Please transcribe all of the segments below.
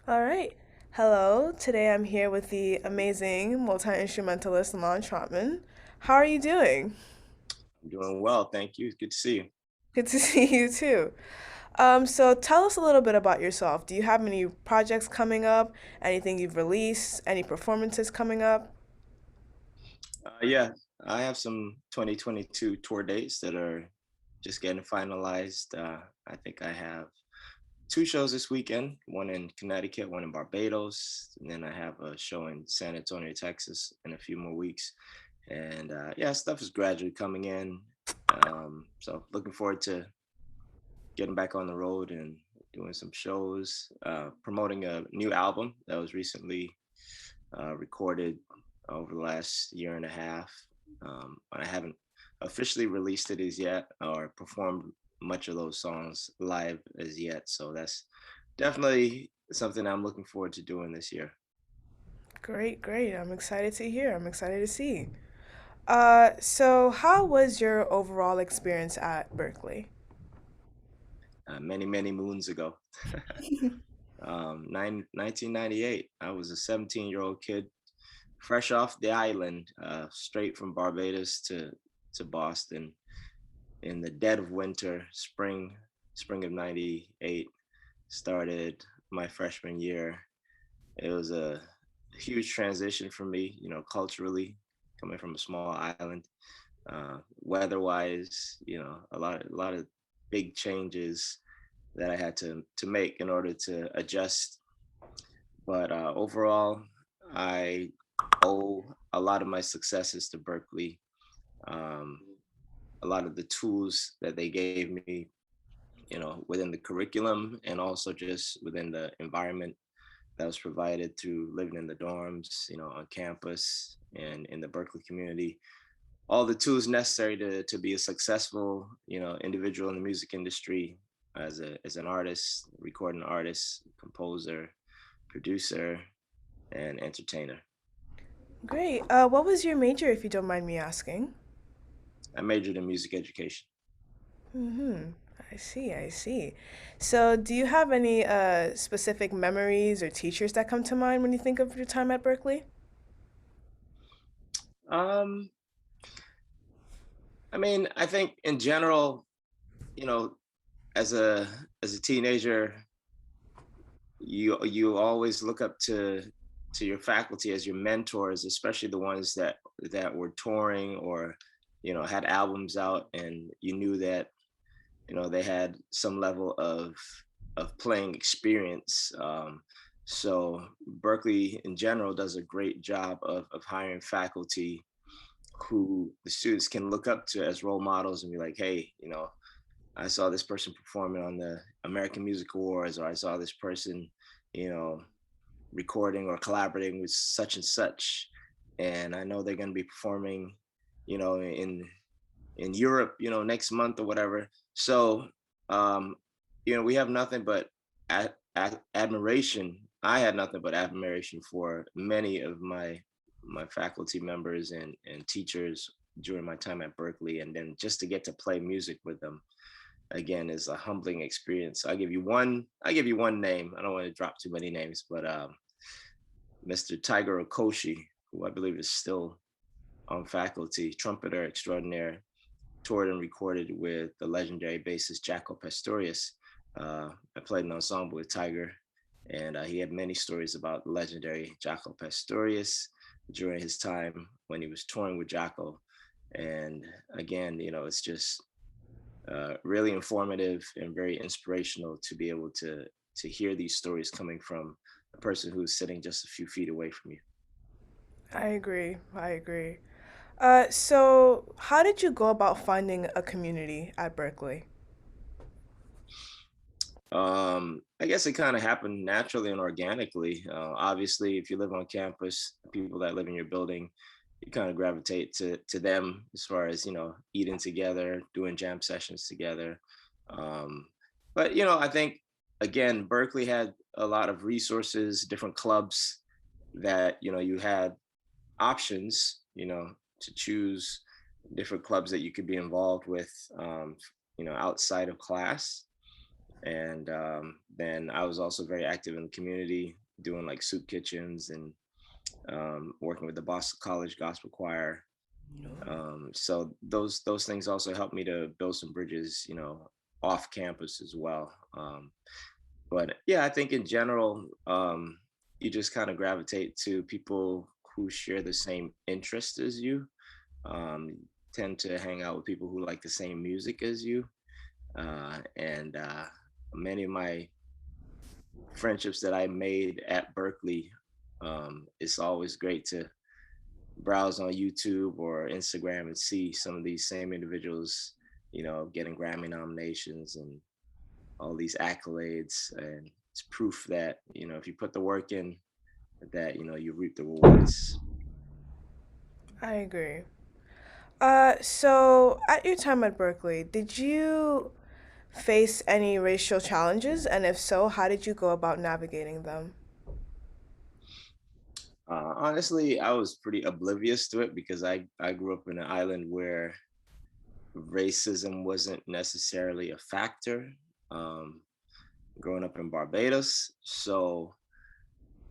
All right. Hello. Today I'm here with the amazing multi-instrumentalist Elan Trotman. How are you doing? I'm doing well, thank you. Good to see you. Good to see you too. So tell us a little bit about yourself. Do you have any projects coming up? Anything you've released? Any performances coming up? Yeah, I have some 2022 tour dates that are just getting finalized. I think I have two shows this weekend, one in Connecticut, one in Barbados, and then I have a show in San Antonio, Texas in a few more weeks. And yeah, stuff is gradually coming in. So looking forward to getting back on the road and doing some shows, promoting a new album that was recently recorded over the last year and a half. I haven't officially released it as yet or performed much of those songs live as yet. So that's definitely something I'm looking forward to doing this year. Great, great. I'm excited to hear. I'm excited to see. So how was your overall experience at Berkeley? Many, many moons ago, 1998, I was a 17-year-old kid, fresh off the island, straight from Barbados to Boston in the dead of winter, spring of '98 started my freshman year. It was a huge transition for me, culturally, coming from a small island. Weather-wise, a lot of big changes that I had to make in order to adjust. But overall, I owe a lot of my successes to Berkeley. Um, a lot of the tools that they gave me, within the curriculum and also just within the environment that was provided through living in the dorms, on campus and in the Berkeley community. All the tools necessary to be a successful, individual in the music industry as an artist, recording artist, composer, producer, and entertainer. Great. What was your major, if you don't mind me asking? I majored in music education. Mm-hmm. I see, I see. So, do you have any specific memories or teachers that come to mind when you think of your time at Berkeley? Um, I mean, I think in general, you know, as a teenager, you always look up to your faculty as your mentors, especially the ones that were touring or had albums out, and you knew that they had some level of playing experience. So Berkeley in general does a great job of hiring faculty who the students can look up to as role models and be like, hey, I saw this person performing on the American Music Awards, or I saw this person, you know, recording or collaborating with such and such, and I know they're going to be performing, in Europe, next month or whatever. So, um, we have nothing but admiration. I had nothing but admiration for many of my faculty members and teachers during my time at Berkeley, and then just to get to play music with them again is a humbling experience. I give you one name. I don't want to drop too many names, but Mr. Tiger Okoshi, who I believe is still on faculty, trumpeter extraordinaire, toured and recorded with the legendary bassist Jaco Pastorius. I played an ensemble with Tiger, and he had many stories about the legendary Jaco Pastorius during his time when he was touring with Jaco. And again, it's just really informative and very inspirational to be able to hear these stories coming from a person who's sitting just a few feet away from you. I agree. I agree. So how did you go about finding a community at Berkeley? I guess it kind of happened naturally and organically. Obviously, if you live on campus, people that live in your building, you kind of gravitate to them as far as eating together, doing jam sessions together. Um, but I think again, Berkeley had a lot of resources, different clubs that you had options, to choose different clubs that you could be involved with, outside of class. And then I was also very active in the community, doing like soup kitchens and working with the Boston College Gospel Choir. So those things also helped me to build some bridges, off campus as well. But yeah, I think in general, you just kind of gravitate to people who share the same interests as you. Um, Tend to hang out with people who like the same music as you, and many of my friendships that I made at Berkeley, it's always great to browse on YouTube or Instagram and see some of these same individuals, getting Grammy nominations and all these accolades. And it's proof that, if you put the work in, that, you reap the rewards. I agree. So at your time at Berkeley, did you face any racial challenges? And if so, how did you go about navigating them? Honestly, I was pretty oblivious to it because I grew up in an island where racism wasn't necessarily a factor. Um, Growing up in Barbados. So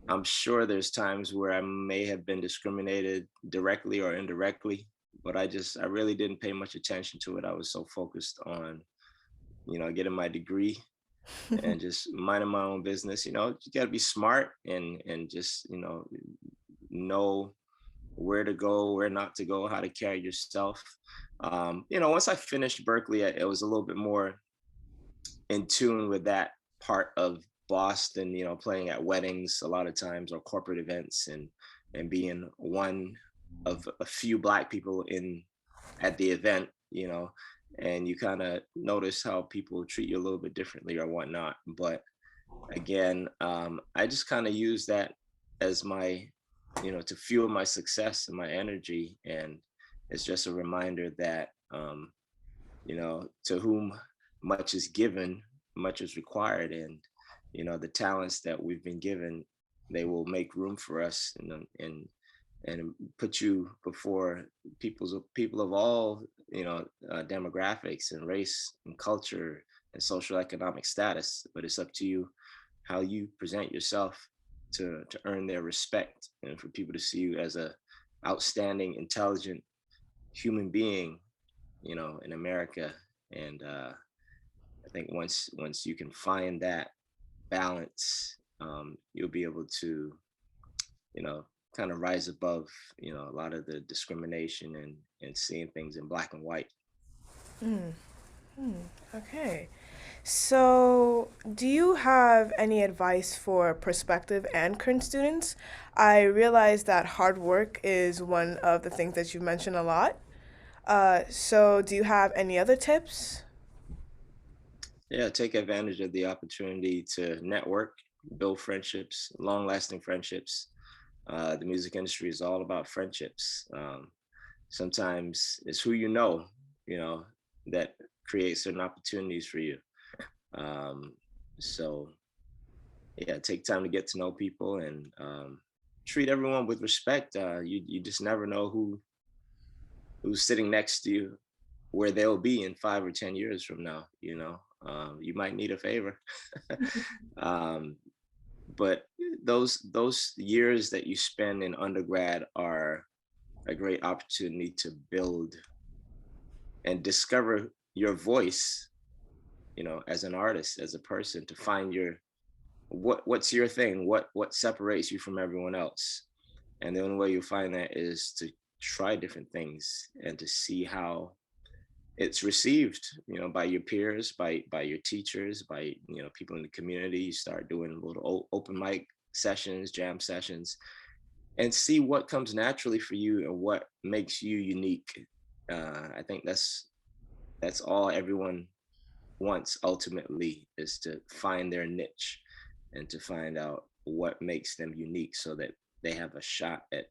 I'm sure there's times where I may have been discriminated directly or indirectly, but I really didn't pay much attention to it. I was so focused on, getting my degree and just minding my own business. You got to be smart and just, know where to go, where not to go, how to carry yourself. Once I finished Berkeley, it was a little bit more in tune with that part of Boston, playing at weddings a lot of times or corporate events and being one of a few black people in at the event, and you kind of notice how people treat you a little bit differently or whatnot. But again, I just kind of use that as my, to fuel my success and my energy. And it's just a reminder that, to whom much is given, much is required. And, the talents that we've been given, they will make room for us and put you before people of all, demographics and race and culture and social economic status. But it's up to you how you present yourself to earn their respect and for people to see you as a outstanding, intelligent human being, in America. And I think once you can find that balance, you'll be able to, you know, kind of rise above, a lot of the discrimination and seeing things in black and white. Okay. So, do you have any advice for prospective and current students? I realize that hard work is one of the things that you mentioned a lot. So, do you have any other tips? Yeah, take advantage of the opportunity to network, build friendships, long-lasting friendships. The music industry is all about friendships. Sometimes it's who you know, that creates certain opportunities for you. Um, so yeah, take time to get to know people and treat everyone with respect. You just never know who's sitting next to you, where they'll be in 5 or 10 years from now. You might need a favor. um, but those years that you spend in undergrad are a great opportunity to build and discover your voice, as an artist, as a person, to find what's your thing, what separates you from everyone else. And the only way you find that is to try different things and to see how it's received, by your peers, by your teachers, by, people in the community. You start doing little open mic sessions, jam sessions, and see what comes naturally for you and what makes you unique. I think that's all everyone wants ultimately, is to find their niche and to find out what makes them unique so that they have a shot at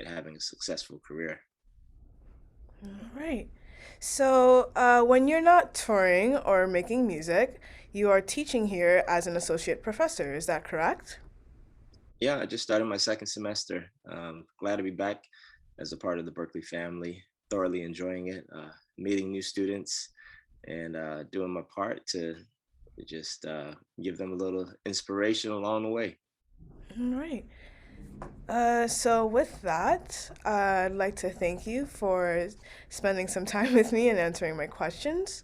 having a successful career. Right. So, when you're not touring or making music, you are teaching here as an associate professor. Is that correct? Yeah, I just started my second semester. Glad to be back as a part of the Berkeley family. Thoroughly enjoying it, meeting new students, and doing my part to to just give them a little inspiration along the way. All right. So with that, I'd like to thank you for spending some time with me and answering my questions.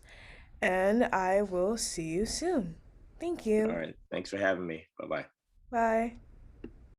And I will see you soon. Thank All you. right. Thanks for having me. Bye bye. Bye.